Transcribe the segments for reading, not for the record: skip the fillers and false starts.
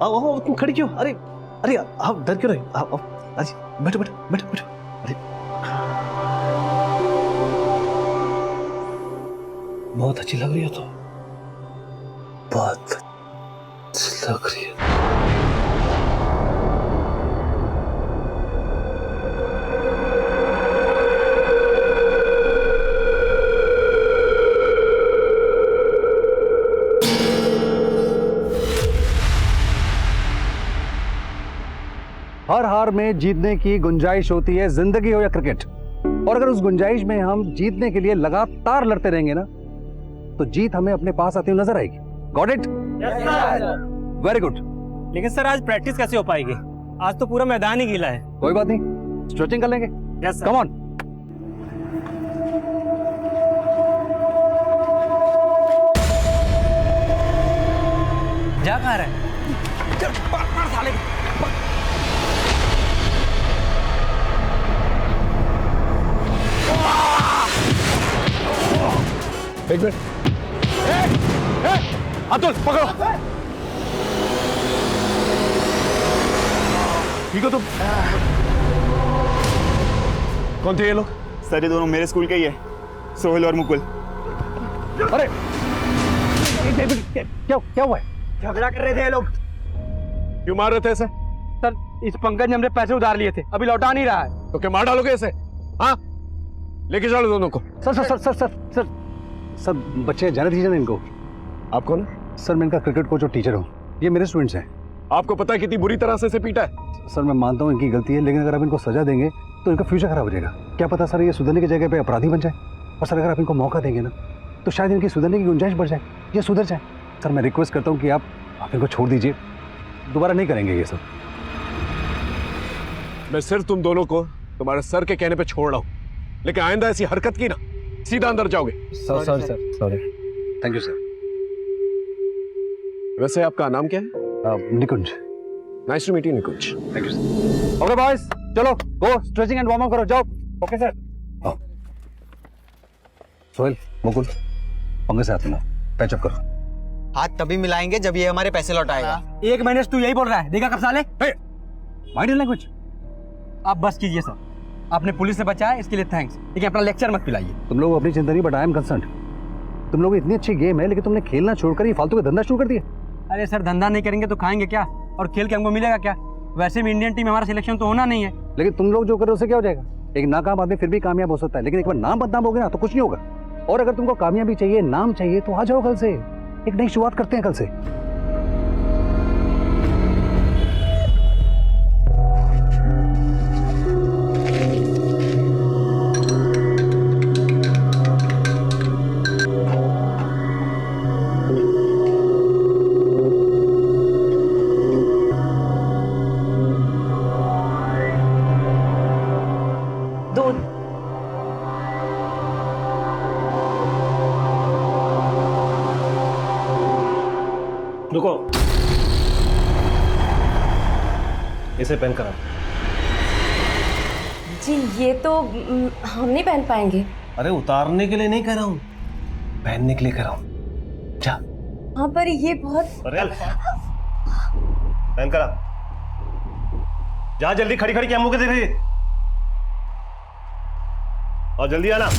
आओ आओ, तुम खड़ी क्यों? अरे अरे आप डर क्यों रहे? आओ आओ, आज बैठो बैठो बैठो बैठो। अरे बहुत अच्छी लग रही हो तो, बहुत अच्छी लग रही है। हर हार में जीतने की गुंजाइश होती है, जिंदगी हो या क्रिकेट। और अगर उस गुंजाइश में हम जीतने के लिए लगातार लड़ते रहेंगे ना, तो जीत हमें अपने पास आती हुई नजर आएगी। Got it? Very good. लेकिन सर आज प्रैक्टिस कैसे हो पाएगी? आज तो पूरा मैदान ही गीला है। कोई बात नहीं, स्ट्रेचिंग कर लेंगे। Yes come on. जा कहाँ रहा है? एक मिनट, अतुल पकड़ो। ठीक हो तुम? कौन थे ये लोग? सर ये दोनों मेरे स्कूल के ही है, सोहेल और मुकुल। अरे क्या हुआ है? झगड़ा कर रहे थे ये लोग। क्यों मार रहे थे ऐसे? सर इस पंकज ने हमसे पैसे उधार लिए थे, अभी लौटा नहीं रहा है। तो क्या मार डालोगे ऐसे? हाँ, लेके चलो दोनों को। Sir sir sir sir sir sir sir बच्चे जाने दीजिए ना इनको। आप कौन है? सर मैं इनका क्रिकेट कोच और टीचर हूँ। ये मेरे स्टूडेंट्स हैं। आपको पता है कितनी बुरी तरह से इसे पीटा है? सर मैं मानता हूँ इनकी गलती है, लेकिन अगर आप इनको सजा देंगे तो इनका फ्यूचर खराब हो जाएगा। क्या पता सर ये सुधरने की जगह पे अपराधी बन जाए। और सर अगर आप इनको मौका देंगे ना, तो शायद इनकी सुधरने की गुंजाइश बढ़ जाए, ये सुधर जाए। सर मैं रिक्वेस्ट करता हूँ कि आप इनको छोड़ दीजिए, दोबारा नहीं करेंगे ये सब। मैं सिर्फ तुम दोनों को तुम्हारे सर के कहने पे छोड़ रहा हूँ, लेकिन आइंदा ऐसी हरकत की ना, सीधा अंदर जाओगे। Sir sir sir sorry. Thank you sir. वैसे आपका नाम क्या है? Nikunj. Nice to meet you Nikunj. Thank you sir. Okay boys, चलो go stretching and warm up करो, जाओ। Okay sir. सोहेल, मुकुल, पंगे से हाथ मिलाओ, पैचअप करो। हाथ तभी मिलाएंगे जब ये हमारे पैसे लौटाएगा। एक महीने से तू यही बोल रहा है, देखा कब साले? Mind language. आप बस कीजिए सर, आपने पुलिस से बचाया इसके लिए थैंक्स, लेकिन अपना लेक्चर मत पिलाइए। तुम लोग अपनी चिंता नहीं, बट आई एम कंसर्न्ड। तुम लोग इतनी अच्छी गेम है, लेकिन तुमने खेलना छोड़कर ये फालतू का धंधा शुरू कर दिया। अरे सर धंधा नहीं करेंगे तो खाएंगे क्या? और खेल के हमको मिलेगा क्या? वैसे भी इंडियन टीम हमारा सिलेक्शन तो होना नहीं है। लेकिन तुम लोग जो कर रहे हो उससे क्या हो जाएगा? एक नाकाम आदमी फिर भी कामयाब हो सकता है, लेकिन एक बार नाम बदनाम हो गया ना तो कुछ नहीं होगा। और अगर तुमको कामयाबी चाहिए, नाम चाहिए, तो आ जाओ कल से, एक नई शुरुआत करते हैं कल से। रुको, इसे पहन कर आओ। जी ये तो हम नहीं पहन पाएंगे। अरे उतारने के लिए नहीं कह रहा हूँ, पहनने के लिए कह रहा हूँ। जा। हाँ पर ये बहुत। अरे पहन कर आ। जा जल्दी, खड़ी खड़ी क्या मुंह के देख रही है? और जल्दी आना।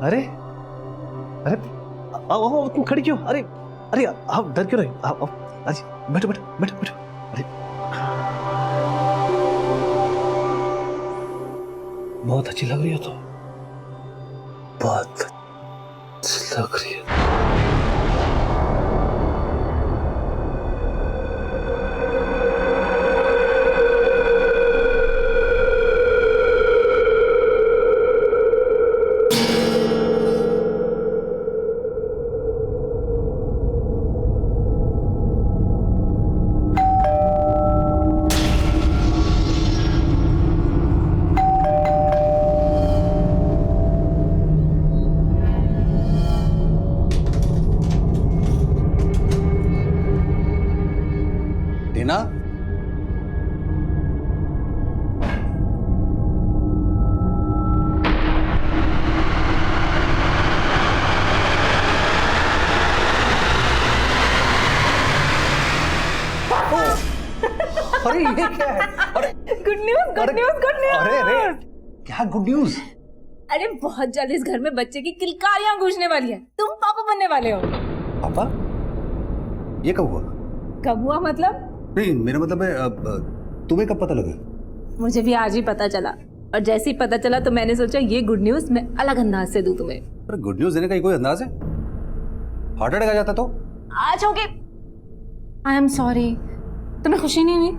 अरे अरे आओ आओ, तुम खड़ी क्यों? अरे अरे आप डर क्यों रहे? आओ आओ, आज बैठो बैठो बैठो बैठो। अरे बहुत अच्छी लग रही हो तो, बहुत अच्छी लग रही है। टीना, अरे ये क्या है? अरे good news, good news, good news. अरे अरे क्या गुड न्यूज? अरे बहुत जल्द इस घर में बच्चे की किलकारियां गूंजने वाली है। तुम पापा बनने वाले हो। पापा? ये कब हुआ? कब हुआ मतलब? नहीं मेरा मतलब है तुम्हें कब पता लगा? मुझे भी आज ही पता चला, और जैसे ही पता चला तो मैंने सोचा ये गुड न्यूज मैं अलग अंदाज से दूं तुम्हें। अरे गुड न्यूज देने का कोई अंदाज है? हार्ट अटैक आ जाता तो? आज होगे। आई एम सॉरी, तुम्हें खुशी नहीं हुई?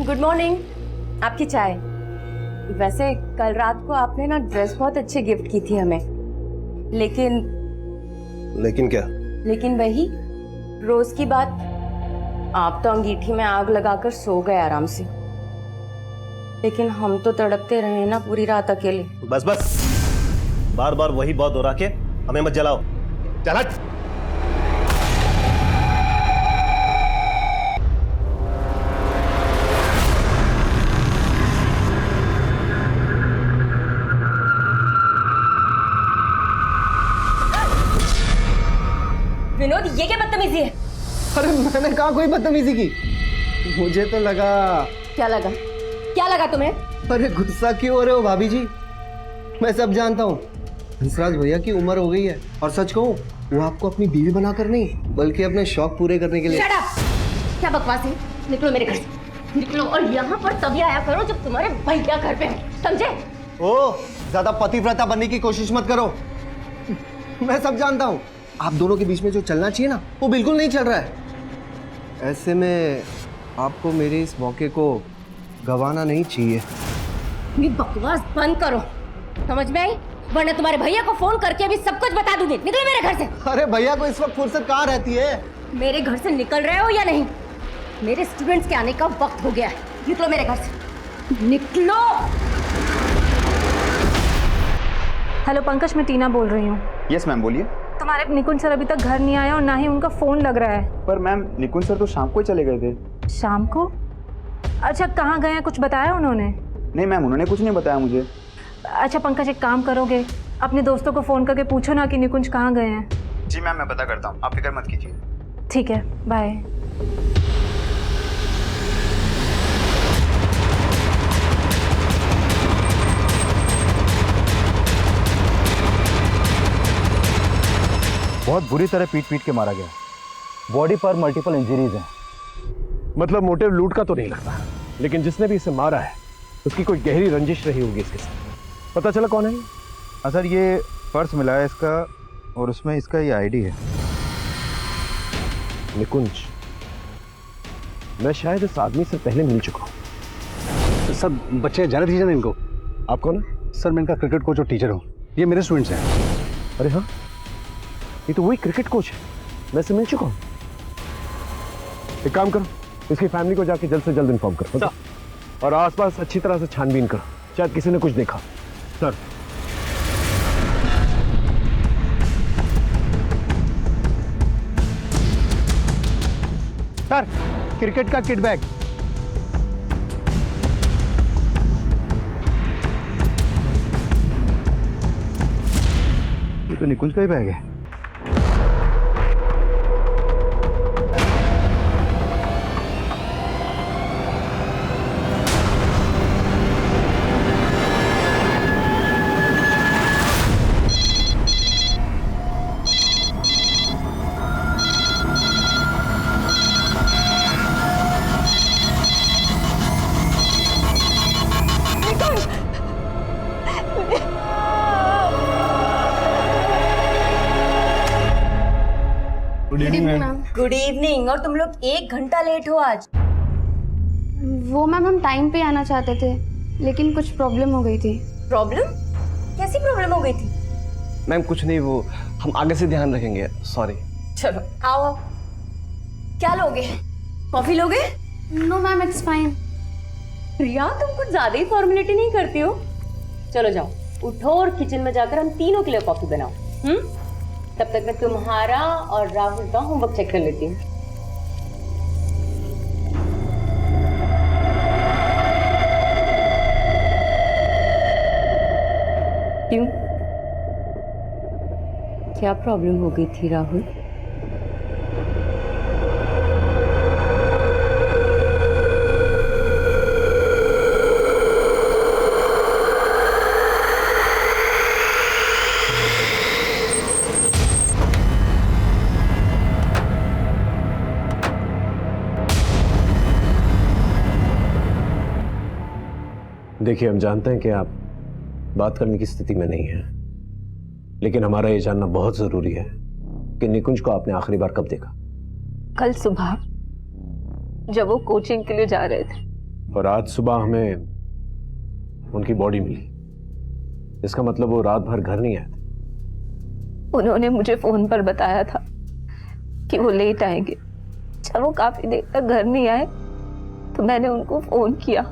गुड मॉर्निंग, आपकी चाय। वैसे कल रात को आपने ना ड्रेस बहुत अच्छी गिफ्ट की थी हमें, लेकिन क्या? लेकिन वही रोज की बात, आप तो अंगीठी में आग लगाकर सो गए आराम से, लेकिन हम तो तड़पते रहे ना पूरी रात अकेले। बस बस, बार बार वही बात दोहरा के हमें मत जलाओ। चल हट। विनोद, ये क्या बदतमीजी है? अरे मैंने कहा कोई बदतमीजी की? मुझे तो लगा। क्या लगा? क्या लगा तुम्हें? अरे गुस्सा क्यों हो रहे हो भाभी जी? मैं सब जानता हूँ। हंसराज भैया की उम्र हो गई है, और सच कहूँ वो आपको अपनी बीवी बनाकर नहीं बल्कि अपने शौक पूरे करने के लिए। Shut up! क्या बकवास है? निकलो मेरे घर से, निकलो। और यहाँ पर तभी आया करो जब तुम्हारे भैया घर पे हैं, समझे? ओ, ज्यादा पतिव्रता बनने की कोशिश मत करो। मैं सब जानता हूँ। आप दोनों के बीच में जो चलना चाहिए ना, वो बिल्कुल नहीं चल रहा है। ऐसे में आपको मेरे इस मौके को गंवाना नहीं चाहिए। ये बकवास बंद करो, समझ में आई? वरना तुम्हारे भैया को फोन करके अभी सब कुछ बता दूंगी। निकलो मेरे घर से। अरे भैया को इस वक्त फुर्सत कहाँ रहती है? मेरे घर से निकल रहे हो या नहीं? मेरे स्टूडेंट्स के आने का वक्त हो गया है। निकलो मेरे घर से, निकलो। हेलो पंकज, मैं टीना बोल रही हूँ। यस मैम, बोलिए। तुम्हारे निकुंज सर अभी तक घर नहीं आए और ना ही उनका फोन लग रहा है। पर मैम निकुंज सर तो शाम को ही चले गए थे। शाम को? अच्छा, कहाँ गए हैं, कुछ बताया उन्होंने? नहीं मैम, उन्होंने कुछ नहीं बताया मुझे। अच्छा पंकज, एक काम करोगे, अपने दोस्तों को फोन करके पूछो ना कि निकुंज कहाँ गए हैं। जी मैम, मैं पता करता हूँ, आप फिक्र मत कीजिए। ठीक है, बाय। बहुत बुरी तरह पीट के मारा गया। बॉडी पर मल्टीपल इंजरीज हैं। मतलब मोटिव लूट का तो नहीं लगता, लेकिन जिसने भी इसे मारा है उसकी कोई गहरी रंजिश रही होगी इसके साथ। पता चला कौन है? हाँ सर, ये पर्स मिला है इसका, और उसमें इसका ये आईडी है। निकुंज, मैं शायद इस आदमी से पहले मिल चुका हूँ। सर बच्चे जाने दीजिए ना इनको। आप कौन है? सर मैं इनका क्रिकेट कोच और टीचर हूँ। ये मेरे स्टूडेंट्स हैं। अरे हाँ, ये तो वही क्रिकेट कोच है, मैं इससे मिल चुका हूँ। एक काम करो, इसकी फैमिली को जाके जल्द से जल्द इन्फॉर्म करो और आसपास अच्छी तरह से छानबीन करो, शायद किसी ने कुछ देखा। सर सर, क्रिकेट का किट बैग। ये तो निकुंज का ही बैग है। Good evening. और तुम लोग 1 घंटा लेट हो आज। वो मैम, हम टाइम पे आना चाहते थे लेकिन कुछ प्रॉब्लम हो गई थी। प्रॉब्लम? कैसी प्रॉब्लम हो गई थी? मैम कुछ नहीं, वो हम आगे से ध्यान रखेंगे। सॉरी। चलो आओ। क्या लोगे? कॉफी लोगे? No ma'am, it's fine. Priya, तुम कुछ ज्यादा ही फॉर्मेलिटी नहीं करती हो। चलो जाओ, उठो और किचन में जाकर हम तीनों के लिए कॉफी बनाओ। तब तक मैं तुम्हारा और राहुल का होमवर्क चेक कर लेती हूँ। क्यों? क्या प्रॉब्लम हो गई थी राहुल? देखिए, हम जानते हैं कि आप बात करने की स्थिति में नहीं हैं, लेकिन हमारा ये जानना बहुत जरूरी है कि निकुंज को आपने आखिरी बार कब देखा? कल सुबह जब वो कोचिंग के लिए जा रहे थे। और आज सुबह हमें उनकी बॉडी मिली। इसका मतलब वो रात भर घर नहीं आए थे। उन्होंने मुझे फोन पर बताया था कि वो लेट आएंगे। जब वो काफी देर तक घर नहीं आए तो मैंने उनको फोन किया,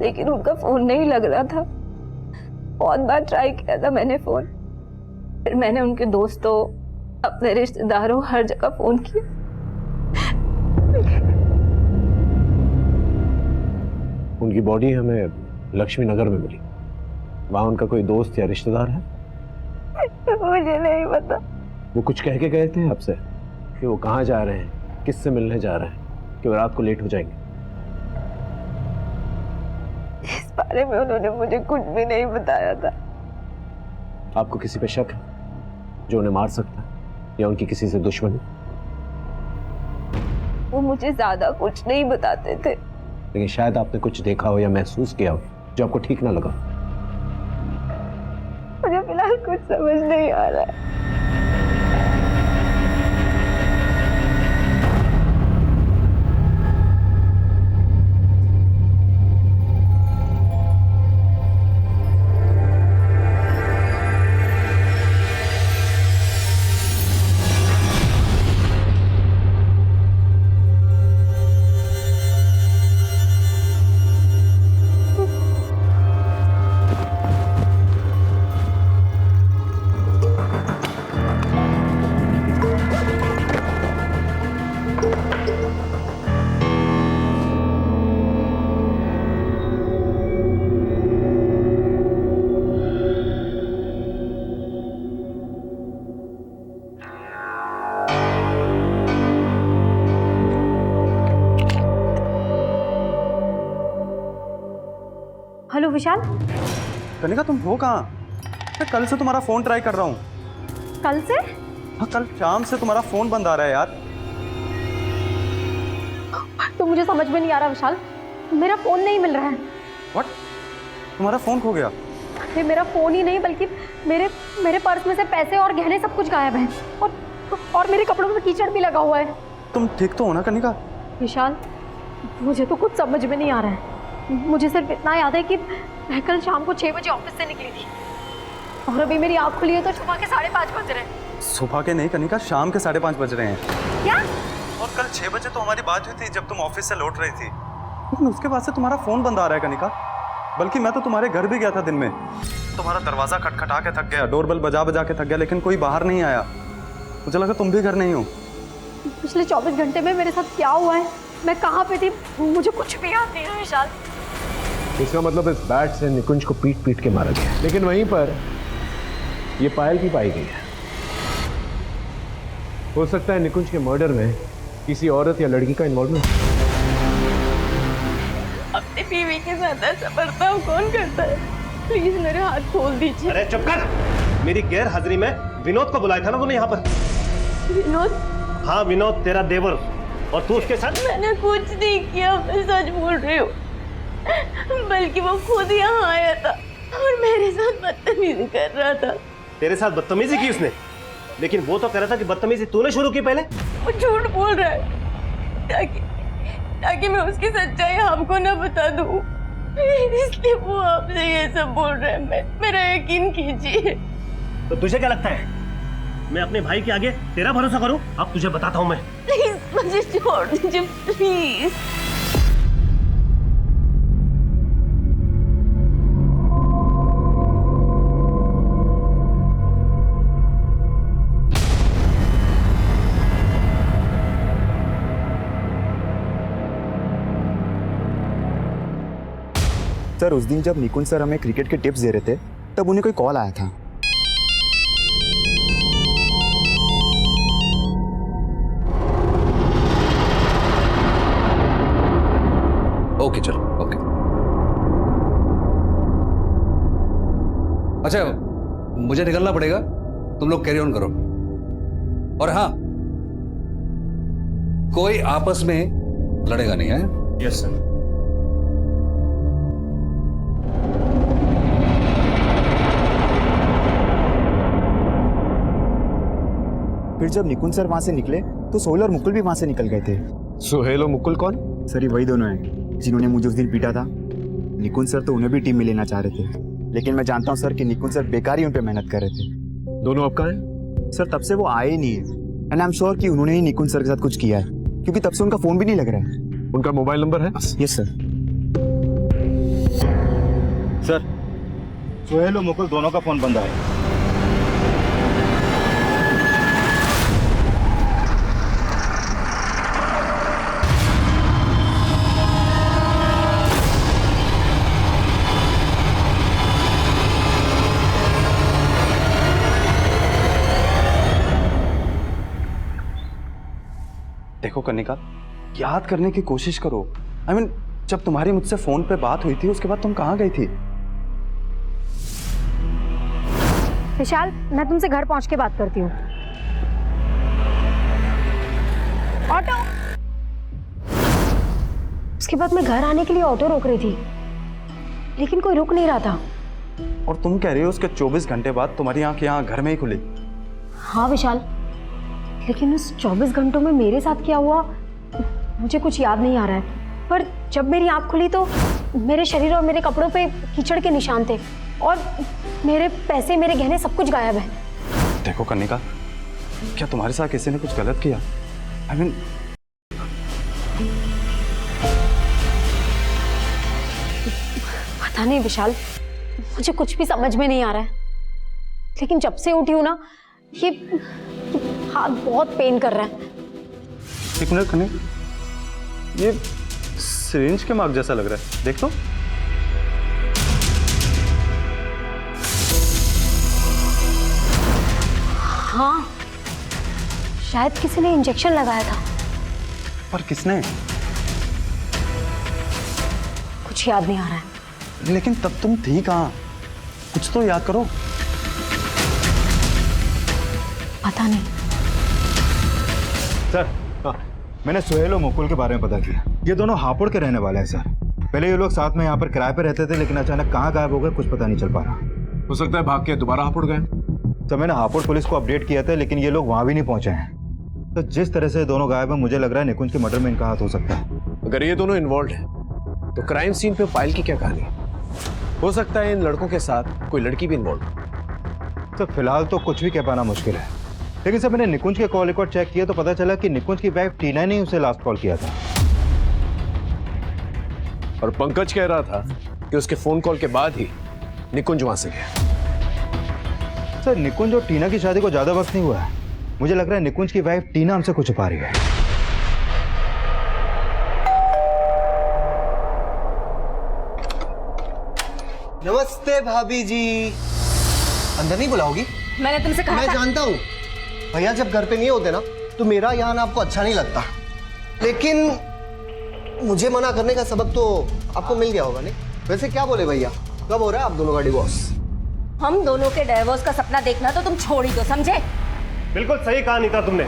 लेकिन उनका फोन नहीं लग रहा था। बहुत बार ट्राई किया था मैंने फोन, फिर मैंने उनके दोस्तों, अपने रिश्तेदारों, हर जगह फोन किया। उनकी बॉडी हमें लक्ष्मी नगर में मिली। वहां उनका कोई दोस्त या रिश्तेदार है? मुझे नहीं पता। वो कुछ कह के गए थे आपसे कि वो कहाँ जा रहे हैं, किससे मिलने जा रहे हैं, कि वो रात को लेट हो जाएंगे? इस बारे में उन्होंने मुझे कुछ भी नहीं बताया था। आपको किसी पे शक है जो उन्हें मार सकता है, या उनकी किसी से दुश्मनी? वो मुझे ज्यादा कुछ नहीं बताते थे, लेकिन शायद आपने कुछ देखा हो या महसूस किया हो जो आपको ठीक ना लगा। मुझे फिलहाल कुछ समझ नहीं आ रहा है। हेलो विशाल। कनिका, तुम हो कहाँ? मैं कल से तुम्हारा फोन ट्राई कर रहा हूँ। कल से? हाँ, कल शाम से तुम्हारा फोन बंद आ रहा है यार। तो मुझे समझ में नहीं आ रहा विशाल, मेरा फोन नहीं मिल रहा है। व्हाट? तुम्हारा फोन खो गया? ये मेरा फोन ही नहीं बल्कि मेरे पर्स में से पैसे और गहने सब कुछ गायब हैं, और मेरे कपड़ों में कीचड़ भी लगा हुआ है। तुम ठीक तो हो ना कनिका? विशाल, मुझे तो कुछ समझ में नहीं आ रहा है। मुझे सिर्फ इतना याद है कि मैं कल शाम को 6 बजे ऑफिस से निकली थी, और अभी मेरी आँख खुली है तो सुबह के 5:30 बज रहे हैं। सुबह के नहीं कनिका, शाम के 5:30 बज रहे हैं। क्या? और कल 6 बजे तो हमारी बात हुई थी जब तुम ऑफिस से लौट रही थी, लेकिन उसके बाद से तुम्हारा फोन बंद आ रहा है कनिका। बल्कि मैं तो तुम्हारे घर भी गया था दिन में, तुम्हारा दरवाजा खटखटा के थक गया, डोरबेल बजा बजा के थक गया, लेकिन कोई बाहर नहीं आया। मुझे लगा तुम भी घर नहीं हो। पिछले 24 घंटे में मेरे साथ क्या हुआ है, मैं कहाँ पे थी, मुझे कुछ भी याद नहीं है विशाल। इसका मतलब इस बैट से निकुंज को पीट पीट के मारा गया, लेकिन वहीं पर ये पायल भी पाई गई है। हो सकता है निकुंज के मर्डर में किसी औरत या लड़की का इन्वॉल्वमेंट। अपनी बीवी के साथ ऐसा बर्ताव कौन करता है? प्लीज मेरे हाथ खोल दीजिए। अरे चुप कर! मेरी गैर हाजिरी में विनोद को बुलाया था ना तूने यहाँ पर? विनोद? हाँ, विनोद तेरा देवर, और तू उसके साथ? मैंने कुछ नहीं किया, मैं सच बोल रही हूँ। बल्कि वो खुद यहाँ आया था और मेरे साथ बदतमीजी कर रहा था। तेरे साथ बदतमीजी की उसने? लेकिन वो तो कह रहा था कि बदतमीजी तूने शुरू की पहले। वो झूठ बोल रहा है ताकि मैं उसकी सच्चाई आपको ना बता दूं, इसलिए वो आपसे ये सब बोल रहा है। मेरा यकीन कीजिए। तो तुझे क्या लगता है मैं अपने भाई के आगे तेरा भरोसा करूं? अब तुझे बताता हूं मैं। प्लीज मुझे छोड़ दीजिए, प्लीज। सर, उस दिन जब निकुंज सर हमें क्रिकेट के टिप्स दे रहे थे तब उन्हें कोई कॉल आया था। ओके चलो ओके। अच्छा मुझे निकलना पड़ेगा, तुम लोग कैरी ऑन करो। और हाँ, कोई आपस में लड़ेगा नहीं है? Yes sir. फिर जब निकुंज सर वहां से निकले तो सोहेल और मुकुल भी वहां से निकल गए थे। सुहेल और मुकुल कौन? सर ये वही दोनों हैं जिन्होंने मुझे उस दिन पीटा था। निकुंज सर तो उन्हें भी टीम में लेना चाह रहे थे, लेकिन मैं जानता हूँ सर कि निकुंज सर बेकार ही उन पे मेहनत कर रहे थे। दोनों अब कहाँ हैं? सर तब से वो आए ही नहीं है, एंड आई एम श्योर कि उन्होंने ही निकुंज सर के साथ कुछ किया है, क्योंकि तब से उनका फोन भी नहीं लग रहा है। उनका मोबाइल नंबर है? Yes sir. सर सोहेल और मुकुल दोनों का फोन बंद है। देखो कनिका, याद करने की कोशिश करो। आई मीन जब तुम्हारी मुझसे फोन पे बात हुई थी उसके बाद तुम कहाँ गई थी? विशाल, मैं तुमसे घर पहुंच के बात करती हूँ। ऑटो। उसके बाद मैं घर आने के लिए ऑटो रोक रही थी, लेकिन कोई रुक नहीं रहा था। और तुम कह रही हो उसके 24 घंटे बाद तुम्हारी आंख यहाँ घर में ही खुली? हाँ विशाल, लेकिन उस 24 घंटों में मेरे साथ क्या हुआ मुझे कुछ याद नहीं आ रहा है। पर जब मेरी आंख खुली तो मेरे शरीर और मेरे कपड़ों पे कीचड़ के निशान थे, और मेरे पैसे, मेरे गहने, सब कुछ गायब है। देखो कनिका, क्या तुम्हारे साथ किसी ने कुछ गलत किया? आई मीन पता नहीं विशाल, मुझे कुछ भी समझ में नहीं आ रहा है। लेकिन जब से उठी हूं ना, ये हाथ बहुत पेन कर रहा है। एक मिनट कनिका, ये सिरिंज के मार्क जैसा लग रहा है, देख तो। हाँ, शायद किसी ने इंजेक्शन लगाया था। पर किसने? कुछ याद नहीं आ रहा है। लेकिन तब तुम थी कहाँ? कुछ तो याद करो। पता नहीं। सर मैंने सोहेल और मुकुल के बारे में पता किया। ये दोनों हापुड़ के रहने वाले हैं सर। पहले ये लोग साथ में यहाँ पर किराए पे रहते थे, लेकिन अचानक कहाँ गायब हो गए कुछ पता नहीं चल पा रहा। हो सकता है भाग के दोबारा हापुड़ गए। तो मैंने हापुड़ पुलिस को अपडेट किया था, लेकिन ये लोग वहाँ भी नहीं पहुंचे हैं। तो जिस तरह से दोनों गायब हैं, मुझे लग रहा है निकुंज के मर्डर में इनका हाथ हो सकता है। अगर ये दोनों इन्वॉल्व हैं, तो क्राइम सीन पे पायल की क्या कहानी? हो सकता है इन लड़कों के साथ कोई लड़की भी इन्वॉल्व। तो फिलहाल तो कुछ भी कह पाना मुश्किल है, लेकिन सर मैंने निकुंज के कॉल रिकॉर्ड चेक किया तो पता चला कि निकुंज की वाइफ टीना ने उसे लास्ट कॉल किया था। और पंकज कह रहा था कि उसके फोन कॉल के बाद ही निकुंज वहां से गया। सर निकुंज और टीना की शादी को ज्यादा वक्त नहीं हुआ है। मुझे लग रहा है निकुंज की वाइफ टीना हमसे कुछ छुपा रही है। नमस्ते भाभी जी। अंदर नहीं बुलाओगी? मैंने तुमसे कहा मैं था। जानता हूँ भैया जब घर पे नहीं होते ना तो मेरा यहाँ आपको अच्छा नहीं लगता, लेकिन मुझे मना करने का सबक तो आपको मिल गया होगा नहीं? वैसे क्या बोले भैया, कब हो रहा है आप दोनों का डिवोर्स? हम दोनों के डिवोर्स का सपना देखना तो तुम छोड़ ही दो, समझे? बिल्कुल सही कहा नीता तुमने।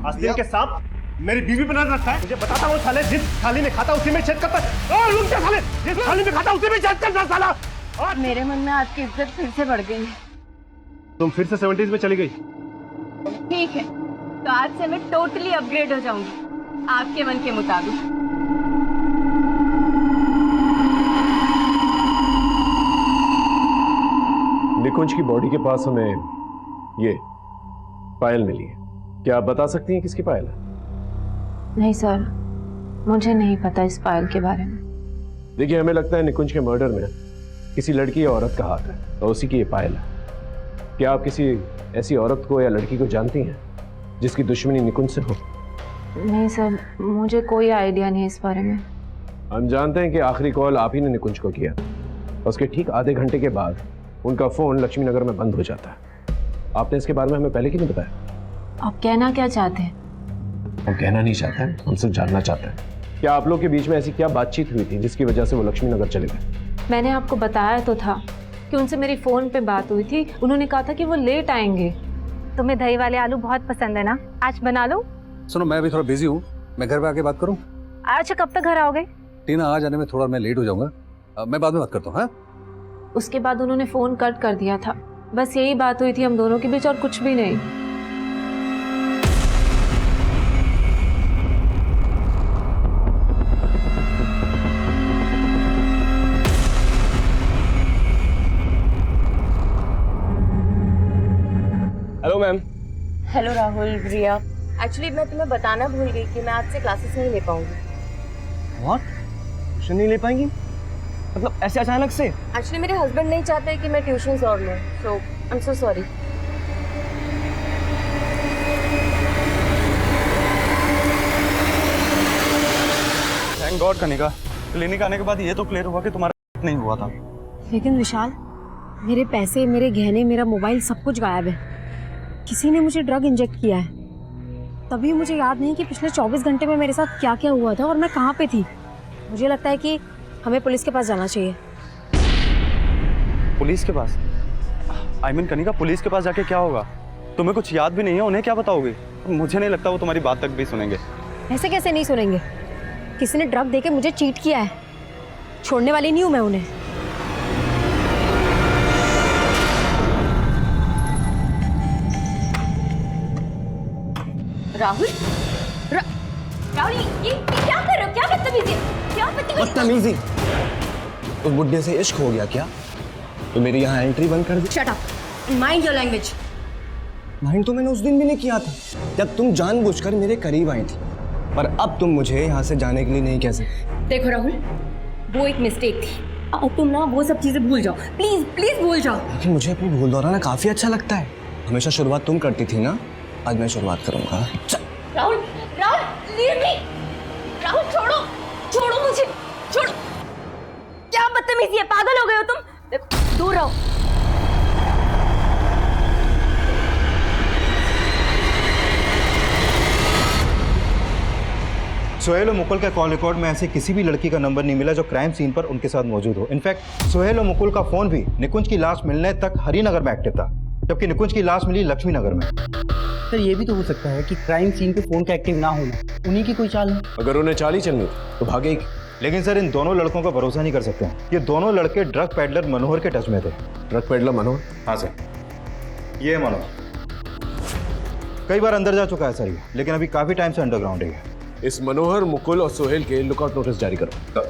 आस्तीन के सांप मेरी बीवी बना रखा है। मुझे बताता हूँ साले, जिस थाली में खाता उसी में छेद करता है। रुक जा साले, जिस थाली में खाता उसी में छेद करता साला। और मेरे मन में आपकी इज्जत फिर से बढ़ गई है। तुम फिर से 70s में चली गई। ठीक है, तो आज से मैं टोटली अपग्रेड हो जाऊंगी आपके मन के मुताबिक। निकुंज की बॉडी के पास हमें ये पायल मिली है। क्या आप बता सकती हैं किसकी पायल है? नहीं सर, मुझे नहीं पता इस फाइल के बारे में। देखिए, हमें लगता है निकुंज के मर्डर में किसी लड़की या औरत का हाथ है और उसी की ये पायल है। क्या आप किसी ऐसी औरत को या लड़की को जानती हैं जिसकी दुश्मनी निकुंज से हो? नहीं सर, मुझे कोई आइडिया नहीं इस बारे में। हम जानते हैं कि आखिरी कॉल आप ही ने निकुंज को किया। उसके ठीक आधे घंटे के बाद उनका फ़ोन लक्ष्मी नगर में बंद हो जाता है। आपने इसके बारे में हमें पहले क्यों नहीं बताया? आप कहना क्या चाहते हैं? हम कहना नहीं चाहते हैं, हम सिर्फ जानना चाहते हैं क्या आप लोग के बीच में ऐसी क्या बातचीत हुई थी जिसकी वजह से वो लक्ष्मी नगर चले गए? मैंने आपको बताया तो था कि उनसे मेरी फ़ोन पे बात हुई थी। उन्होंने कहा था कि वो लेट आएंगे। तुम्हें दही वाले आलू बहुत पसंद है ना, आज बना लो। सुनो, मैं अभी थोड़ा बिजी हूँ, मैं घर पे आके बात करूँ? अच्छा, कब तक घर आओगे? टीना, आ जाने में थोड़ा मैं लेट हो जाऊंगा, मैं बाद में बात करता हूँ। हाँ, उसके बाद उन्होंने फ़ोन कट कर दिया था। बस यही बात हुई थी हम दोनों के बीच और कुछ भी नहीं। Hello ma'am. हेलो राहुल, रिया। एक्चुअली मैं तुम्हें बताना भूल गई कि मैं आज से क्लासेस नहीं ले पाऊंगी। व्हाट? ट्यूशन नहीं ले पाएंगी? मतलब ऐसे अचानक से? एक्चुअली मेरे हस्बैंड नहीं चाहते कि मैं ट्यूशंस और लूं, so I am so sorry. Thank God Kanika, clinic आने के बाद ये तो क्लियर हुआ कि तुम्हारा नहीं हुआ था। लेकिन विशाल, मेरे पैसे, मेरे गहने, मेरा मोबाइल सब कुछ गायब है। किसी ने मुझे ड्रग इंजेक्ट किया है। तभी मुझे याद नहीं कि पिछले 24 घंटे में मेरे साथ क्या क्या हुआ था और मैं कहाँ पे थी। मुझे लगता है कि हमें पुलिस के पास जाना चाहिए। पुलिस के पास? आई मीन कनिका, पुलिस के पास जाके क्या होगा? तुम्हें कुछ याद भी नहीं है, उन्हें क्या बताओगे? मुझे नहीं लगता वो तुम्हारी बात तक भी सुनेंगे। ऐसे कैसे नहीं सुनेंगे? किसी ने ड्रग देके मुझे चीट किया है, छोड़ने वाली नहीं हूँ मैं उन्हें। राहुल, राहुल, ये क्या कर रहे हो? क्या बदतमीजी? क्या बदतमीजी? उस बुड्ढे से इश्क हो गया क्या? तो मेरी यहाँ एंट्री बंद कर दी। Shut up, mind your language. Mind तो मैंने उस दिन भी नहीं किया था जब तुम जानबूझकर मेरे करीब आई थी, पर अब तुम मुझे यहाँ से जाने के लिए नहीं कह सकते। देखो राहुल, वो एक मिस्टेक थी। अब तुम ना वो सब चीजें भूल जाओ, प्लीज प्लीज भूल जाओ। लेकिन मुझे अपनी भूल दोहराना काफी अच्छा लगता है। हमेशा शुरुआत तुम करती थी ना, आज मैं शुरुआत करूंगा। Rahul, Rahul, leave me. राहुल, छोड़ो, छोड़ो मुझे, छोड़ो। क्या बदतमीजी है? पागल हो गए हो तुम? देखो, दूर रहो। सोहेल और मुकुल का कॉल रिकॉर्ड में ऐसे किसी भी लड़की का नंबर नहीं मिला जो क्राइम सीन पर उनके साथ मौजूद हो। इनफैक्ट सोहेल और मुकुल का फोन भी निकुंज की लाश मिलने तक हरिनगर में एक्टिव था, जबकि निकुंज की लाश मिली लक्ष्मी नगर में। सर, ये भी तो हो सकता है कि क्राइम सीन पे फोन का एक्टिव ना होना उन्हीं की कोई चाल है। अगर उन्हें चाल ही चलनी तो भागे। लेकिन सर, इन दोनों लड़कों का भरोसा नहीं कर सकते हैं। ये दोनों लड़के ड्रग पेडलर मनोहर के टच में थे। ड्रग पेडलर मनोहर? हाँ सर, ये है मनोहर। कई बार अंदर जा चुका है सर ये, लेकिन अभी काफी टाइम से अंडरग्राउंड है। इस मनोहर, मुकुल और सोहेल के लुकआउट नोटिस जारी करो।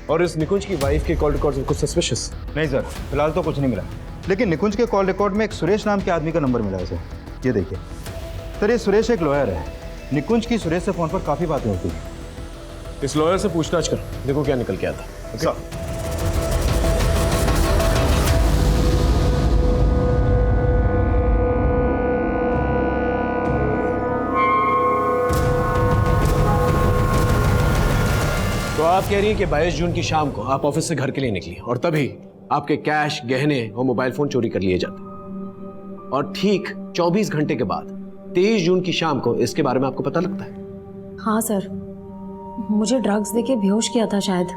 और इस निकुंज की वाइफ के कॉल रिकॉर्ड कुछ सस्पिशियस? नहीं सर, फिलहाल तो कुछ नहीं मिला, लेकिन निकुंज के कॉल रिकॉर्ड में एक सुरेश नाम के आदमी का नंबर मिला है सर। ये देखिए सर, ये सुरेश एक लॉयर है। निकुंज की सुरेश से फोन पर काफी बातें होती हैं। इस लॉयर से पूछताछ कर, देखो क्या निकल के आता। सर, तो आप कह रही हैं कि 22 जून की शाम को आप ऑफिस से घर के लिए निकली और तभी आपके कैश, गहने और मोबाइल फोन चोरी कर लिए जाते, और ठीक 24 घंटे के बाद 23 जून की शाम को इसके बारे में आपको पता लगता है? हाँ सर, मुझे ड्रग्स देके बेहोश किया था शायद।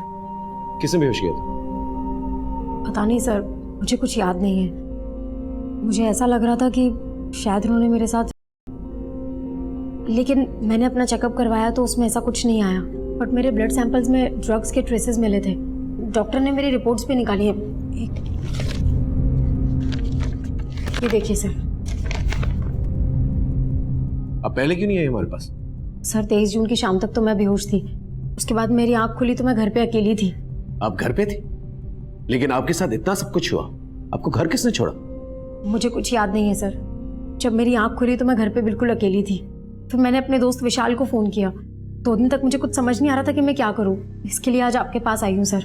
किसने बेहोश किया था? पता नहीं सर, मुझे कुछ याद नहीं है। मुझे ऐसा लग रहा था कि शायद उन्होंने मेरे साथ, लेकिन मैंने अपना चेकअप करवाया तो उसमें ऐसा कुछ नहीं आया। बट मेरे ब्लड सैंपल्स में ड्रग्स के ट्रेसेस मिले थे। डॉक्टर ने मेरी रिपोर्ट्स भी निकाली है। ये देखिए सर। अब पहले क्यों नहीं आई हमारे पास? सर, 23 जून की शाम तक तो मैं बेहोश थी। उसके बाद मेरी आंख खुली तो मैं घर पे अकेली थी। आप घर पे थी, लेकिन आपके साथ इतना सब कुछ हुआ, आपको घर किसने छोड़ा? मुझे कुछ याद नहीं है सर। जब मेरी आंख खुली तो मैं घर पे बिल्कुल अकेली थी। फिर मैंने अपने दोस्त विशाल को फ़ोन किया। 2 दिन तक मुझे कुछ समझ नहीं आ रहा था कि मैं क्या करूं। इसके लिए आज आपके पास आई हूं सर।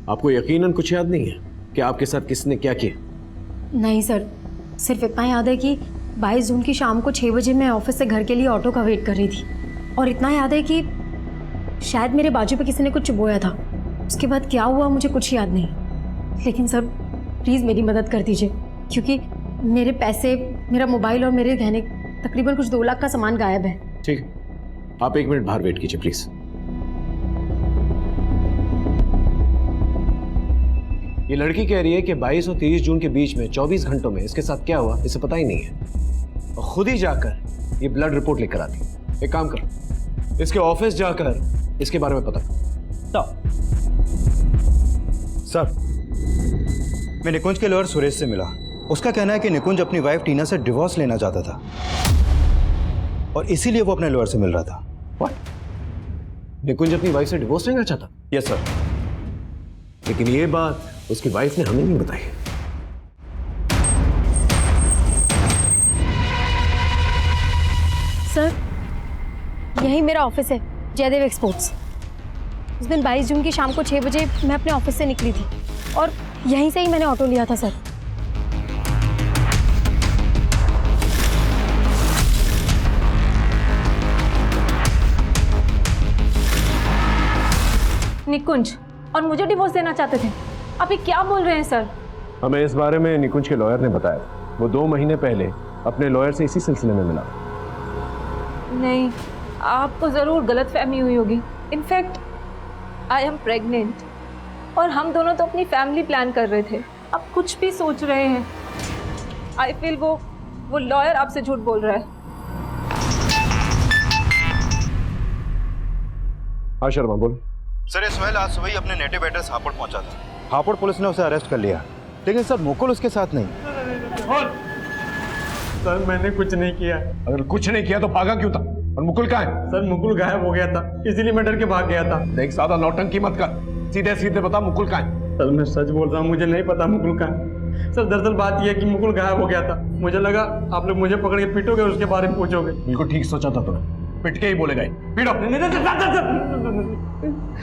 आपको यकीनन कुछ याद नहीं है कि आपके साथ किसने क्या किया? नहीं सर, सिर्फ इतना याद है कि 22 जून की शाम को 6 बजे मैं ऑफिस से घर के लिए ऑटो का वेट कर रही थी, और इतना याद है कि शायद मेरे बाजू पे किसी ने कुछ चुभोया था। उसके बाद क्या हुआ मुझे कुछ याद नहीं। लेकिन सर, प्लीज़ मेरी मदद कर दीजिए, क्योंकि मेरे पैसे, मेरा मोबाइल और मेरे गहने, तकरीबन कुछ 2 लाख का सामान गायब है। ठीक है, आप 1 मिनट बाहर वेट कीजिए प्लीज। ये लड़की कह रही है कि 22 और 30 जून के बीच में 24 घंटों में इसके साथ क्या हुआ इसे पता ही नहीं है, और खुद ही जाकर ये ब्लड रिपोर्ट लेकर आती। एक काम करो, इसके ऑफिस जाकर इसके बारे में पता करो। सर, मैं निकुंज के लॉयर सुरेश से मिला। उसका कहना है कि निकुंज अपनी वाइफ टीना से डिवोर्स लेना चाहता था और इसीलिए वो अपने लॉयर से मिल रहा था। What? निकुंज अपनी वाइफ से डिवोर्स लेना चाहता? Yes sir. लेकिन ये बात उसकी वाइफ ने हमें नहीं बताई। सर, यही मेरा ऑफिस है, जयदेव एक्सपोर्ट्स। उस दिन 22 जून की शाम को 6 बजे मैं अपने ऑफिस से निकली थी और यहीं से ही मैंने ऑटो लिया था सर। निकुंज और मुझे डिवोर्स देना चाहते थे? आप ये क्या बोल रहे हैं सर? हमें इस बारे में निकुंज के लॉयर ने बताया। वो 2 महीने पहले अपने लॉयर से इसी सिलसिले में मिला। नहीं, आपको जरूर गलतफहमी हुई होगी। इनफैक्ट आई एम प्रेग्नेंट और हम दोनों तो अपनी फैमिली प्लान कर रहे थे। आप कुछ भी सोच रहे हैं। आई फील वो लॉयर आपसे झूठ बोल रहा है। हाँ शर्मा बोल। सर, ये सोहेल आज सुबह ही अपने नेटिव एड्रेस हापुड़ पहुंचा था। हापुड़ पुलिस ने उसे अरेस्ट कर लिया, लेकिन सर मुकुल उसके साथ नहीं। सर मैंने कुछ नहीं किया। अगर कुछ नहीं किया तो भागा क्यों था? और मुकुल कहाँ है? सर मुकुल गायब हो गया था, इसीलिए मैं डर के भाग गया था। देख, ज्यादा नौटंकी मत कर, सीधे सीधे बता मुकुल कहाँ है? सर मैं सच बोल रहा हूँ, मुझे नहीं पता मुकुल कहाँ है। सर दरअसल बात यह है कि मुकुल गायब हो गया था। मुझे लगा आप लोग मुझे पकड़ के पीटोगे और उसके बारे में पूछोगे। बिल्कुल ठीक सोचा था तूने, पिट के ही बोलेगा। पीटो।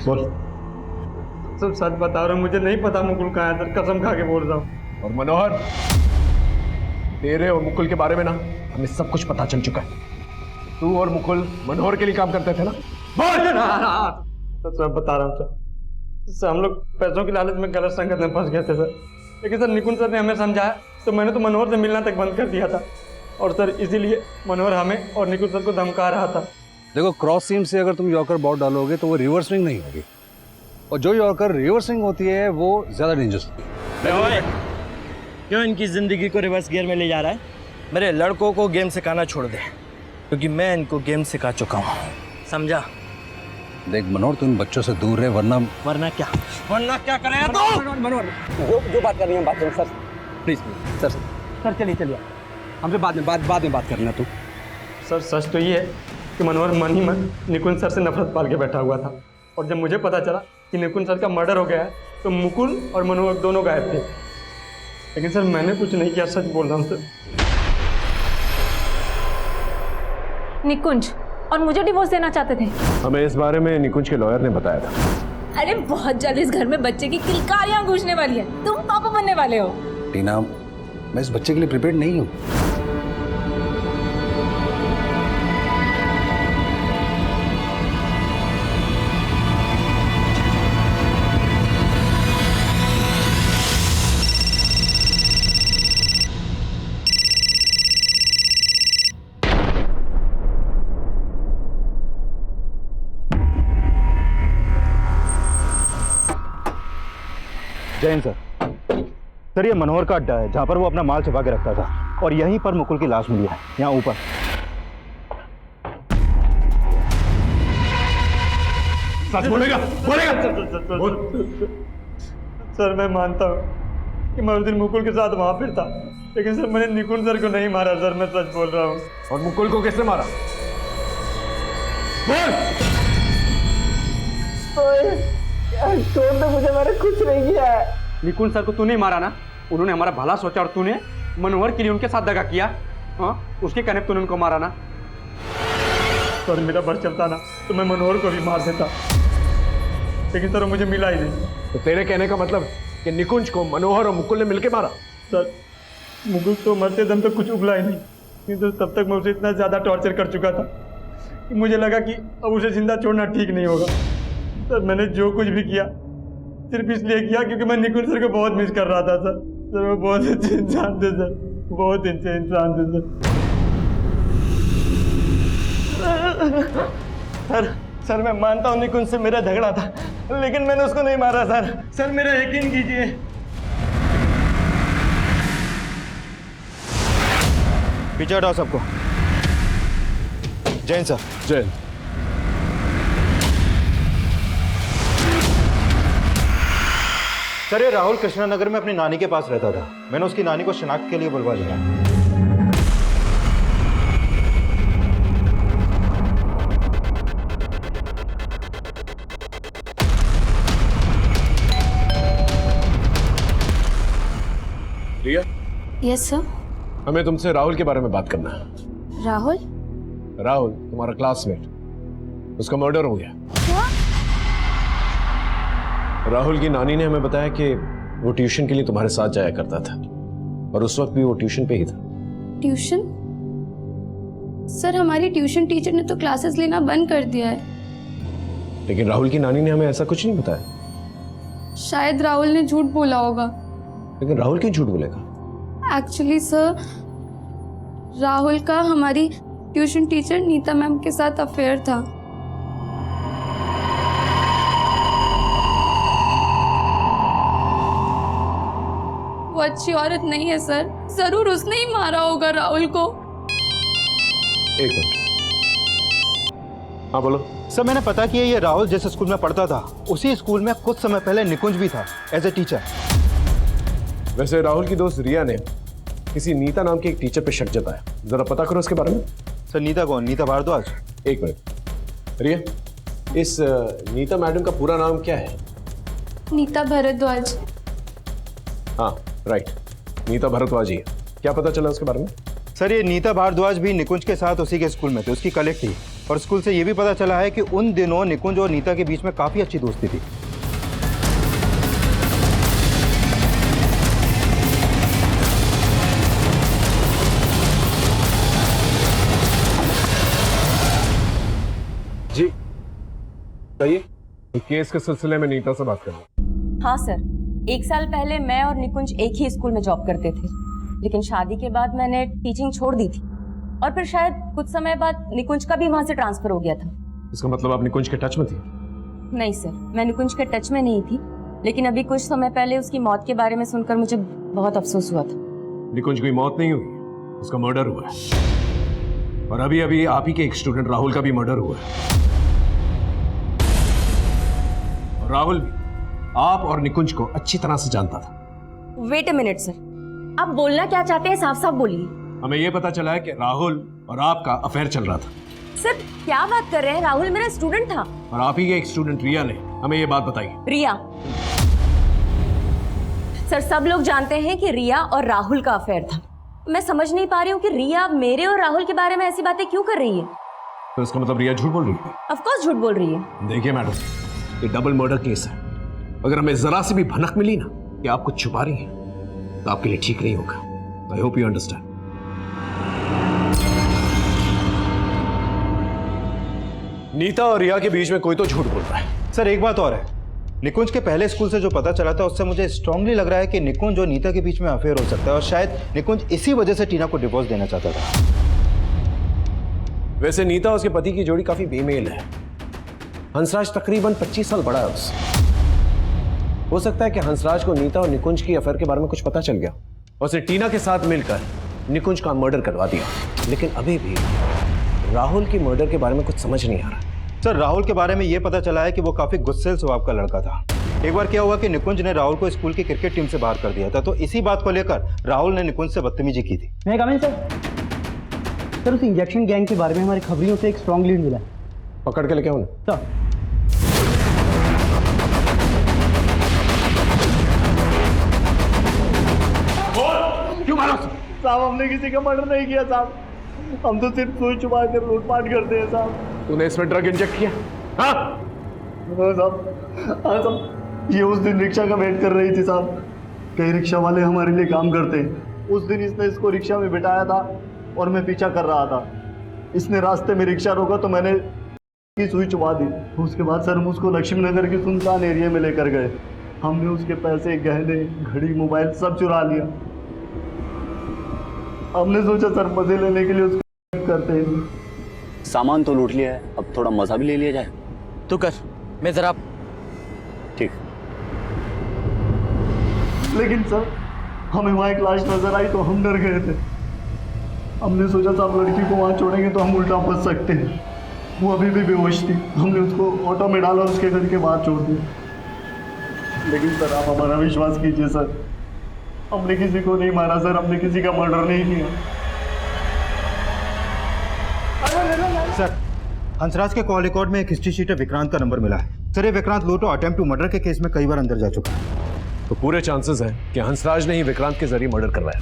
बोल। सर सच बता रहा हूँ, मुझे नहीं पता मुकुल कहाँ है सर, कसम खा के बोल रहा हूँ। और मनोहर, तेरे और मुकुल के बारे में ना हमें सब कुछ पता चल चुका है। तू और मुकुल मनोहर के लिए काम करते थे ना? सर बता रहा हूँ सर, हम लोग पैसों की लालच में गलत संगत में फंस गए थे सर। लेकिन सर निकुंज सर ने हमें समझाया तो मैंने तो मनोहर से मिलना तक बंद कर दिया था, और सर इसीलिए मनोहर हमें और निकुंज सर को धमका रहा था। देखो, क्रॉस सीम से अगर तुम यॉर्कर बॉल डालोगे तो वो रिवर्स स्विंग नहीं होगी, और जो यॉर्कर रिवर्स स्विंग होती है वो ज़्यादा डेंजरस होती है। क्यों इनकी ज़िंदगी को रिवर्स गियर में ले जा रहा है? मेरे लड़कों को गेम सिखाना छोड़ दे, क्योंकि मैं इनको गेम सिखा चुका हूँ, समझा? देख मनोहर, तुम बच्चों से दूर रहे, वरना क्या करेगा तू? मनोहर, जो बात कर रही है बात करें सर, प्लीज सर चलिए हमसे बाद में बात करना। तू सर सच तो ये है कि मनोहर मन ही मन निकुंज सर से नफरत पाल के बैठा हुआ था, और जब मुझे पता चला कि निकुंज सर का मर्डर हो गया है तो मुकुल और मनोहर दोनों गायब थे। लेकिन सर मैंने कुछ नहीं किया, सच बोल रहा हूँ सर। निकुंज और मुझे डिवोर्स देना चाहते थे? हमें इस बारे में निकुंज के लॉयर ने बताया था। अरे बहुत जल्द इस घर में बच्चे की किलकारियां गूंजने वाली है। तुम पापा बनने वाले हो। टीना, मैं इस बच्चे के लिए प्रिपेयर्ड नहीं हूँ। जैन सर, सर ये मनोहर का अड्डा है जहाँ पर वो अपना माल छुपा के रखता था, और यहीं पर मुकुल की लाश मिली है, यहाँ ऊपर। सच बोलेगा? सर मैं मानता हूँ कि मैं उस दिन मुकुल के साथ वहाँ फिरता, लेकिन सर मैंने निकुंज सर को नहीं मारा सर, मैं सच बोल रहा हूँ। और मुकुल को किसने मारा? छोड़ दो मुझे, मैंने कुछ नहीं किया है। निकुंज सर को तूने मारा ना? उन्होंने हमारा भला सोचा और तूने मनोहर के लिए उनके साथ दगा किया। हाँ, उसके कहने पे तूने उनको मारा ना? सर मेरा बस चलता ना तो मैं मनोहर को भी मार देता, लेकिन सर मुझे मिला ही नहीं। तो तेरे कहने का मतलब कि निकुंज को मनोहर और मुकुल ने मिलकर मारा? सर मुकुल तो मरते दम तक कुछ उगला ही नहीं, किंतु तब तक मैं उसे इतना ज़्यादा टॉर्चर कर चुका था कि मुझे लगा कि अब उसे जिंदा छोड़ना ठीक नहीं होगा। सर मैंने जो कुछ भी किया सिर्फ इसलिए किया क्योंकि मैं निकुंज सर को बहुत मिस कर रहा था सर। सर वो बहुत अच्छे इंसान थे सर, बहुत अच्छे इंसान थे सर। सर मैं मानता हूँ निकुंज से मेरा झगड़ा था, लेकिन मैंने उसको नहीं मारा सर। सर मेरा यकीन कीजिए। पीछे हटाओ सबको। जैन सर। जैन। सर ये राहुल कृष्णानगर में अपनी नानी के पास रहता था। मैंने उसकी नानी को शिनाख्त के लिए बुलवा लिया। रिया, यस सर। हमें तुमसे राहुल के बारे में बात करना है। राहुल? राहुल तुम्हारा क्लासमेट, उसका मर्डर हो गया। क्या? राहुल की नानी ने हमें बताया कि वो ट्यूशन के लिए तुम्हारे साथ जाया करता था और उस वक्त भी वो ट्यूशन पे ही था। ट्यूशन? सर हमारी ट्यूशन टीचर ने तो क्लासेस लेना बंद कर दिया है। लेकिन राहुल की नानी ने हमें ऐसा कुछ नहीं बताया। शायद राहुल ने झूठ बोला होगा। लेकिन राहुल क्यों झूठ बोलेगा? एक्चुअली सर, राहुल का हमारी ट्यूशन टीचर नीता मैम के साथ अफेयर था। वो अच्छी औरत नहीं है सर, जरूर उसने ही मारा होगा राहुल को। एक मिनट। हाँ बोलो। सर मैंने पता किया ये राहुल जिस स्कूल में पढ़ता था उसी स्कूल में कुछ समय पहले निकुंज भी था एज ए टीचर। वैसे राहुल की दोस्त रिया ने किसी नीता नाम के एक टीचर पे शक जताया, जरा पता करो उसके बारे में। सर नीता कौन? नीता भारद्वाज। एक मिनट। रिया, इस नीता मैडम का पूरा नाम क्या है? नीता भारद्वाज। हाँ राइट, नीता भारद्वाज ही है। क्या पता चला उसके बारे में? सर ये नीता भारद्वाज भी निकुंज के साथ उसी के स्कूल में थे, उसकी कलीग थी। और स्कूल से ये भी पता चला है कि उन दिनों निकुंज और नीता के बीच में काफी अच्छी दोस्ती थी। जी कहिए। केस के सिलसिले में नीता से बात करना। हाँ सर, 1 साल पहले मैं और निकुंज एक ही स्कूल में जॉब करते थे, लेकिन शादी के बाद मैंने टीचिंग छोड़ दी थी और फिर शायद कुछ समय बाद निकुंज का भी वहां से ट्रांसफर हो गया था। इसका मतलब आप निकुंज के टच में थी? नहीं सर, मैं निकुंज के टच में नहीं थी, लेकिन अभी कुछ समय पहले उसकी मौत के बारे में सुनकर मुझे बहुत अफसोस हुआ था। निकुंज की मौत नहीं हुई, उसका मर्डर हुआ है। और अभी अभी आप ही के एक स्टूडेंट राहुल का भी मर्डर हुआ है। और राहुल भी आप और निकुंज को अच्छी तरह से जानता था। वेट अ मिनट सर, आप बोलना क्या चाहते हैं साफ साफ बोलिए। हमें यह पता चला है कि राहुल और आपका अफेयर चल रहा था। सर क्या बात कर रहे हैं? राहुल मेरा स्टूडेंट था। और आप ही के एक स्टूडेंट रिया ने हमें ये बात बताई। रिया? सर सब लोग जानते हैं कि रिया और राहुल का अफेयर था। मैं समझ नहीं पा रही हूँ कि रिया मेरे और राहुल के बारे में ऐसी बातें क्यों कर रही है। तो इसका मतलब रिया झूठ बोल रही है? ऑफ कोर्स झूठ बोल रही है। देखिए मैडम, ये डबल मर्डर केस है। अगर हमें जरा सी भी भनक मिली ना कि आप कुछ छुपा रही हैं तो आपके लिए ठीक नहीं होगा। I hope you understand. Nita और रिया के बीच में कोई तो झूठ बोल रहा है। सर एक बात और है, निकुंज के पहले स्कूल से जो पता चला था उससे मुझे स्ट्रांगली लग रहा है कि निकुंज और नीता के बीच में अफेयर हो सकता है और शायद निकुंज इसी वजह से टीना को डिवोर्स देना चाहता था। वैसे नीता और उसके पति की जोड़ी काफी बेमेल है। हंसराज तकरीबन 25 साल बड़ा है उससे। हो सकता है कि हंसराज को नीता और निकुंज की अफेयर के बारे में कुछ पता चल गया और उसने टीना के साथ मिलकर निकुंज का मर्डर करवा दिया। लेकिन अभी भी राहुल की मर्डर के बारे में कुछ समझ नहीं आ रहा। सर राहुल के बारे में यह पता चला है कि वो काफी गुस्सेल स्वभाव का लड़का था। एक बार क्या हुआ कि निकुंज ने राहुल को स्कूल की क्रिकेट टीम से बाहर कर दिया था, तो इसी बात को लेकर राहुल ने निकुंज से बदतमीजी की थी। मैं कमेंट सर उस इंजेक्शन गैंग के बारे में हमारी खबरियों से एक स्ट्रॉन्ग लीड मिला है। पकड़ के लेके आओ ना। सर क्यों मारा? साहब हमने किसी का मर्डर नहीं किया साहब, हम तो सिर्फ सुई चुबा कर लूटपाट करते हैं साहब। तूने इसमें ड्रग इंजेक्ट किया? हाँ साहब, ये उस दिन रिक्शा का वेट कर रही थी साहब। कई रिक्शा वाले हमारे लिए काम करते हैं। उस दिन इसने इसको रिक्शा में बिठाया था और मैं पीछा कर रहा था। इसने रास्ते में रिक्शा रोका तो मैंने की सुई चुबा दी। उसके बाद सर हम उसको लक्ष्मी नगर के सुनसान एरिया में लेकर गए। हमने उसके पैसे, गहने, घड़ी, मोबाइल सब चुरा लिया। हमने सोचा सर मजे लेने के लिए उसको करते हैं। सामान तो लूट लिया है, अब थोड़ा मजा भी ले लिया जाए। तू कर, मैं जरा। ठीक। लेकिन सर हमें वहाँ एक लाश नजर आई तो हम डर गए थे। हमने सोचा था अब लड़की को वहाँ छोड़ेंगे तो हम उल्टा फंस सकते हैं। वो अभी भी बेहोश थी। हमने उसको ऑटो में डाला और उसके घर के बाहर छोड़ दिया। लेकिन सर आप हमारा विश्वास कीजिए सर, हमने किसी को नहीं मारा सर, हमने किसी का मर्डर नहीं किया। सर हंसराज के कॉल रिकॉर्ड में एक हिस्ट्री शीट है, विक्रांत का नंबर मिला है। सर ये विक्रांत लोटो अटेम्प्ट टू मर्डर के केस में कई बार अंदर जा चुका है। तो पूरे चांसेस हैं कि हंसराज ने ही विक्रांत के जरिए मर्डर करवाया।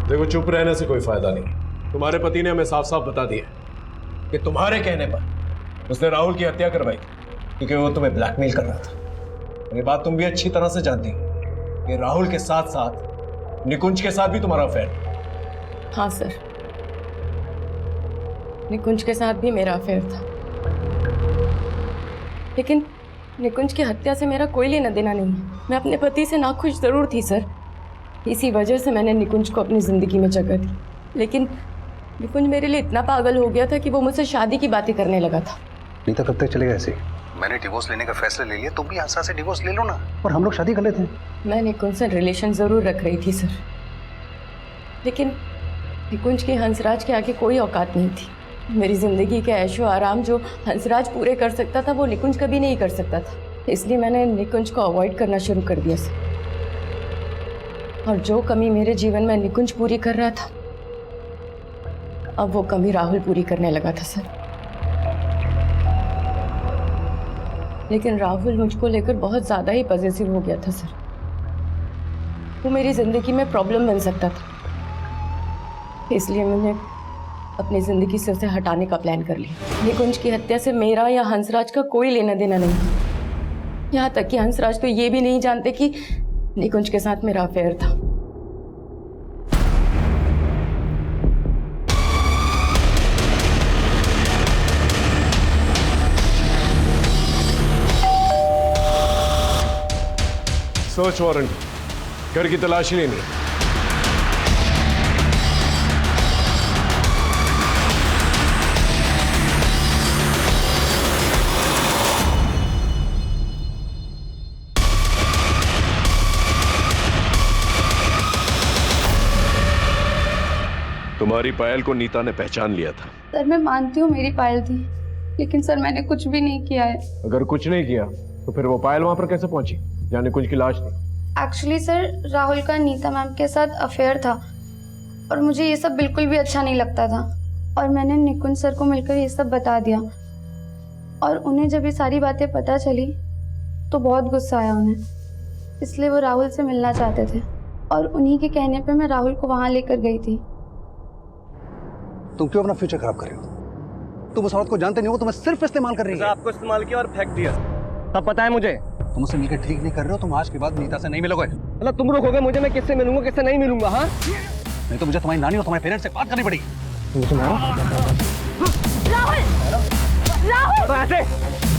देखो चुप रहने से कोई फायदा नहीं। तुम्हारे पति ने हमें साफ साफ बता दिया कि तुम्हारे कहने पर उसने राहुल की हत्या करवाई क्योंकि वो तुम्हें ब्लैकमेल कर रहा था। ये बात तुम भी अच्छी तरह से जानती हो कि राहुल के साथ साथ निकुंज के साथ भी तुम्हारा अफेयर। हाँ सर, निकुंज के साथ भी मेरा अफेयर था, लेकिन निकुंज की हत्या से मेरा कोई लेना देना नहीं है। मैं अपने पति से नाखुश जरूर थी सर, इसी वजह से मैंने निकुंज को अपनी ज़िंदगी में जगह दी। लेकिन निकुंज मेरे लिए इतना पागल हो गया था कि वो मुझसे शादी की बातें करने लगा था। नहीं तो कब तक चलेगा ऐसे? मैंने डिवोर्स लेने का फैसला ले लिया, तुम भी हंसराज से डिवोर्स ले लो ना और हम लोग शादी कर लेते हैं। मैं निकुंज से रिलेशन ज़रूर रख रही थी सर, लेकिन निकुंज की हंसराज के आगे कोई औकात नहीं थी। मेरी ज़िंदगी के ऐशो आराम जो हंसराज पूरे कर सकता था वो निकुंज कभी नहीं कर सकता था। इसलिए मैंने निकुंज को अवॉइड करना शुरू कर दिया सर। और जो कमी मेरे जीवन में निकुंज पूरी कर रहा था, अब वो कमी राहुल पूरी करने लगा था सर। लेकिन राहुल मुझको लेकर बहुत ज़्यादा ही पॉजिटिव हो गया था सर। वो मेरी ज़िंदगी में प्रॉब्लम बन सकता था, इसलिए मैंने अपनी ज़िंदगी से उसे हटाने का प्लान कर लिया। निकुंज की हत्या से मेरा या हंसराज का कोई लेना देना नहीं। यहाँ तक कि हंसराज तो ये भी नहीं जानते कि निकुंज के साथ मेरा अफेयर था। सर्च वारंट, घर की तलाशी लेनी है। तुम्हारी पायल को नीता ने पहचान लिया था। सर मैं मानती हूँ मेरी पायल थी, लेकिन सर मैंने कुछ भी नहीं किया है। अगर कुछ नहीं किया तो फिर वो पायल वहां पर कैसे पहुंची जहाँ निकुंज की लाश थी? एक्चुअली सर राहुल का नीता मैम के साथ अफेयर था और मुझे ये सब बिल्कुल भी अच्छा नहीं लगता था, और मैंने निकुंज सर को मिलकर ये सब बता दिया। और उन्हें जब ये सारी बातें पता चली तो बहुत गुस्सा आया उन्हें, इसलिए वो राहुल से मिलना चाहते थे और उन्हीं के कहने पे मैं राहुल को वहाँ लेकर गई थी। तुम क्यों अपना फ्यूचर खराब कर रहे हो? तुम उस औरत को जानते नहीं हो, तुम्हें सिर्फ इस्तेमाल कर रही है। आपको इस्तेमाल किया और फेंक दिया, तब पता है मुझे। तुम उससे मिलकर ठीक नहीं कर रहे हो, तुम आज के बाद नीता से नहीं मिलोगे। मतलब तुम रोकोगे मुझे, मैं किससे मिलूंगा किससे नहीं मिलूंगा? हाँ नहीं तो मुझे तुम्हारी नानी और तुम्हारे पेरेंट्स से बात करनी पड़ेगी। राहुल! राहुल! तो ऐसे